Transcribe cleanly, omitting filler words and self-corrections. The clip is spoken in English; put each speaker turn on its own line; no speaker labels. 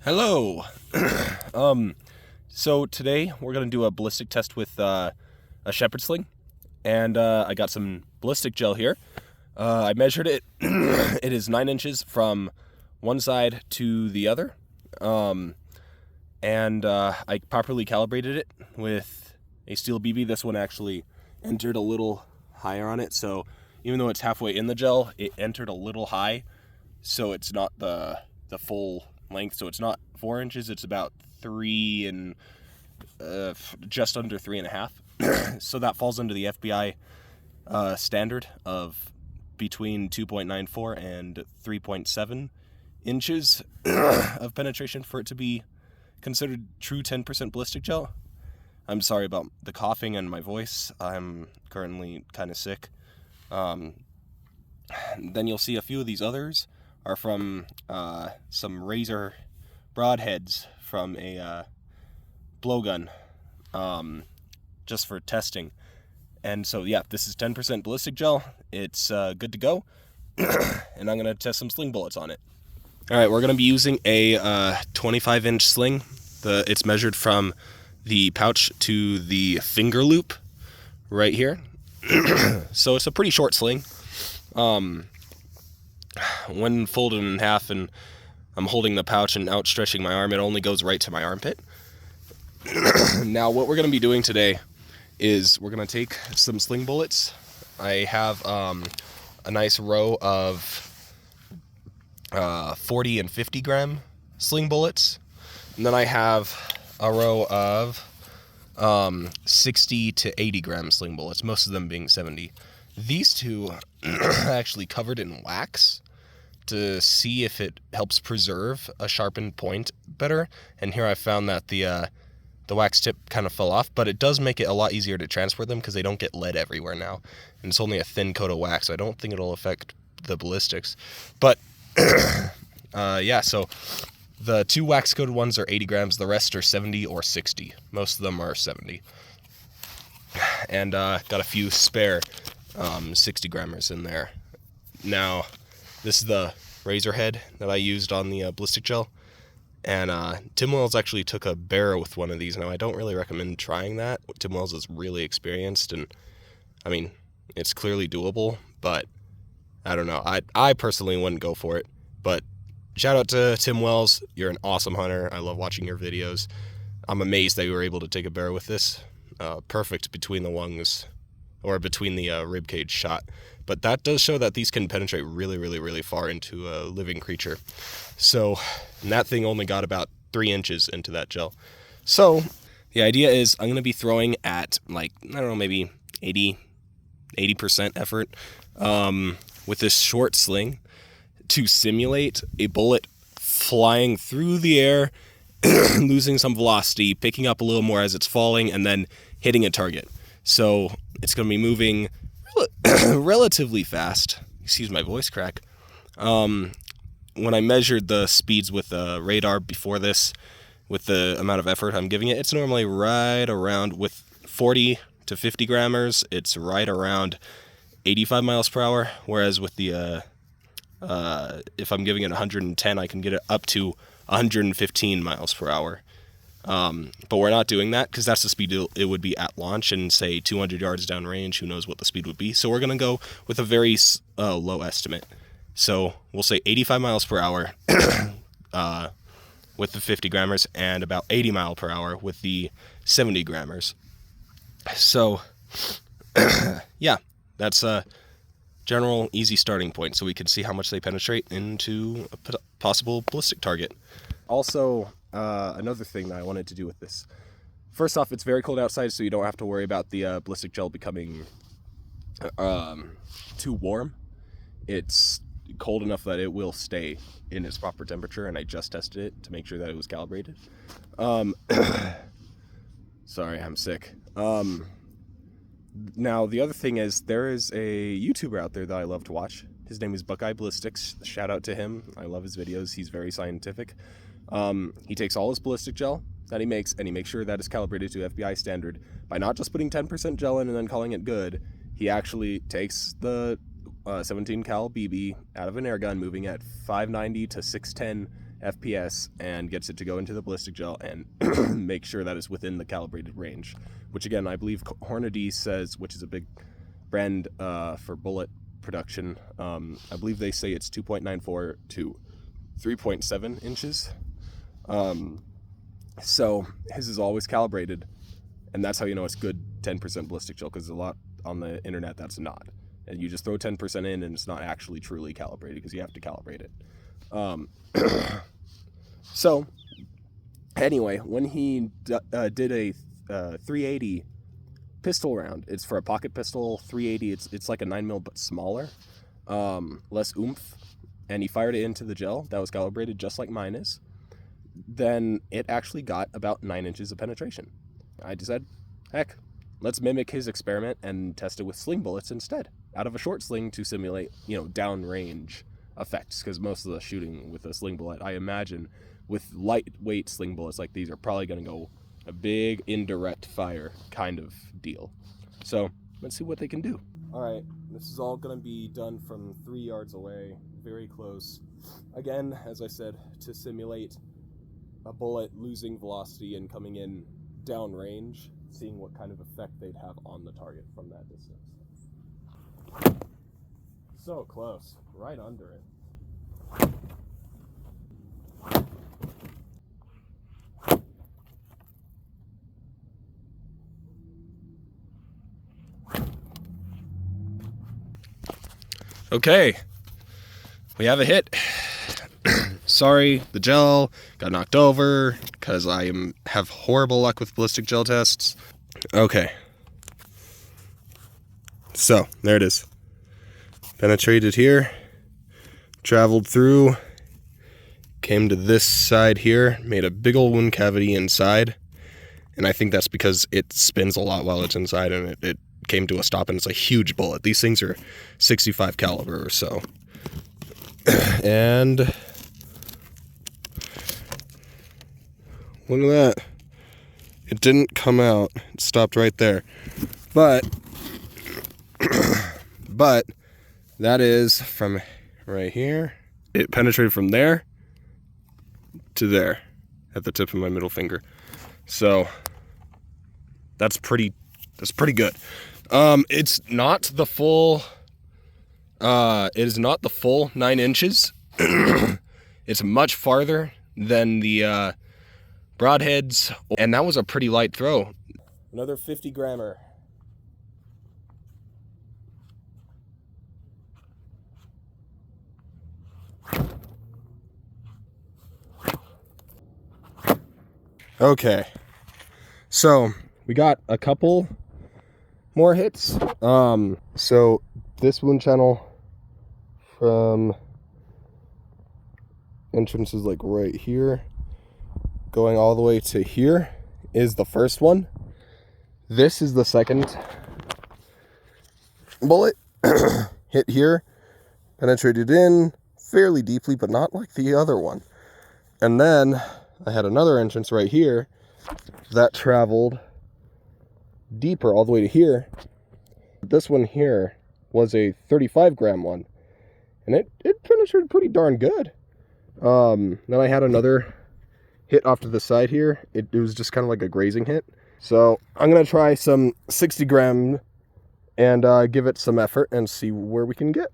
Hello. So today we're gonna do a ballistic test with a shepherd sling, and I got some ballistic gel here. I measured it. It is 9 inches from one side to the other, and I properly calibrated it with a steel BB. This one actually entered a little higher on it, so even though it's halfway in the gel, it entered a little high, so it's not the full length. So it's not 4 inches, it's about 3 and just under 3.5. So that falls under the FBI standard of between 2.94 and 3.7 inches of penetration for it to be considered true 10% ballistic gel. I'm sorry about the coughing and my voice. I'm currently kind of sick. Then you'll see a few of these others are from some razor broadheads from a blowgun, just for testing. And so yeah, this is 10% ballistic gel. It's good to go. And I'm gonna test some sling bullets on it. All right, we're gonna be using a 25-inch sling. It's measured from the pouch to the finger loop right here. So it's a pretty short sling. When folded in half and I'm holding the pouch and outstretching my arm, it only goes right to my armpit. Now what we're going to be doing today is we're going to take some sling bullets. I have a nice row of 40 and 50 gram sling bullets, and then I have a row of 60 to 80 gram sling bullets, most of them being 70. These two are actually covered in wax to see if it helps preserve a sharpened point better. And here I found that the wax tip kind of fell off, but it does make it a lot easier to transport them because they don't get lead everywhere now. And it's only a thin coat of wax, so I don't think it'll affect the ballistics. But yeah, so the two wax coated ones are 80 grams, the rest are 70 or 60. Most of them are 70. And got a few spare 60 grammers in there. Now, this is the razor head that I used on the ballistic gel, and Tim Wells actually took a barrel with one of these. Now, I don't really recommend trying that. Tim Wells is really experienced, and I mean, it's clearly doable, but I don't know. I personally wouldn't go for it, but shout out to Tim Wells. You're an awesome hunter. I love watching your videos. I'm amazed that you were able to take a bear with this. Perfect between the lungs, or between the rib cage shot. But that does show that these can penetrate really, really, really far into a living creature. So, and that thing only got about 3 inches into that gel. So, the idea is I'm going to be throwing at, like, I don't know, maybe 80% effort with this short sling to simulate a bullet flying through the air, losing some velocity, picking up a little more as it's falling, and then hitting a target. So it's going to be moving relatively fast. Excuse my voice crack. When I measured the speeds with the radar before this, with the amount of effort I'm giving it, it's normally right around, with 40 to 50 grammers, it's right around 85 miles per hour. Whereas with the, if I'm giving it 110, I can get it up to 115 miles per hour. But we're not doing that because that's the speed it would be at launch, and say 200 yards downrange, who knows what the speed would be. So we're going to go with a very low estimate. So we'll say 85 miles per hour with the 50 grammars, and about 80 mile per hour with the 70 grammars. So yeah, that's a general easy starting point, so we can see how much they penetrate into a possible ballistic target. Also, another thing that I wanted to do with this. First off, it's very cold outside, so you don't have to worry about the ballistic gel becoming too warm. It's cold enough that it will stay in its proper temperature, and I just tested it to make sure that it was calibrated. Sorry, I'm sick. Now, the other thing is, there is a YouTuber out there that I love to watch. His name is Buckeye Ballistics. Shout out to him. I love his videos. He's very scientific. He takes all his ballistic gel that he makes, and he makes sure that it's calibrated to FBI standard by not just putting 10% gel in and then calling it good. He actually takes the 17 cal BB out of an air gun, moving at 590 to 610 FPS and gets it to go into the ballistic gel and make sure that it's within the calibrated range, which again, I believe Hornady says, which is a big brand for bullet production, I believe they say it's 2.94 to 3.7 inches. So his is always calibrated, and that's how you know it's good 10% ballistic gel, because a lot on the internet that's not. And you just throw 10% in and it's not actually truly calibrated because you have to calibrate it. So anyway, when he did a 380 pistol round, it's for a pocket pistol, 380, it's like a 9mm but smaller, less oomph, and he fired it into the gel that was calibrated just like mine is, then it actually got about 9 inches of penetration. I just said, heck, let's mimic his experiment and test it with sling bullets instead, out of a short sling to simulate, downrange effects, because most of the shooting with a sling bullet, I imagine, with lightweight sling bullets like these, are probably going to go a big indirect fire kind of deal. So let's see what they can do. All right, this is all going to be done from 3 yards away, very close. Again, as I said, to simulate a bullet losing velocity and coming in downrange, seeing what kind of effect they'd have on the target from that distance. So close, right under it. Okay, we have a hit. Sorry, the gel got knocked over because I have horrible luck with ballistic gel tests. Okay. So, there it is. Penetrated here, traveled through, came to this side here, made a big old wound cavity inside, and I think that's because it spins a lot while it's inside, and it came to a stop, and it's a huge bullet. These things are 65 caliber or so. And look at that. It didn't come out. It stopped right there. But that is from right here. It penetrated from there to there at the tip of my middle finger. So that's pretty good. It's not the full it is not the full 9 inches. It's much farther than the broadheads, and that was a pretty light throw. Another 50 grammer. Okay, so we got a couple more hits. So this wound channel from entrance is like right here, going all the way to here is the first one. This is the second bullet. Hit here, penetrated in fairly deeply, but not like the other one. And then I had another entrance right here that traveled deeper all the way to here. This one here was a 35 gram one, and it penetrated pretty darn good. Then I had another hit off to the side here. It was just kind of like a grazing hit. So I'm gonna try some 60 gram and give it some effort and see where we can get.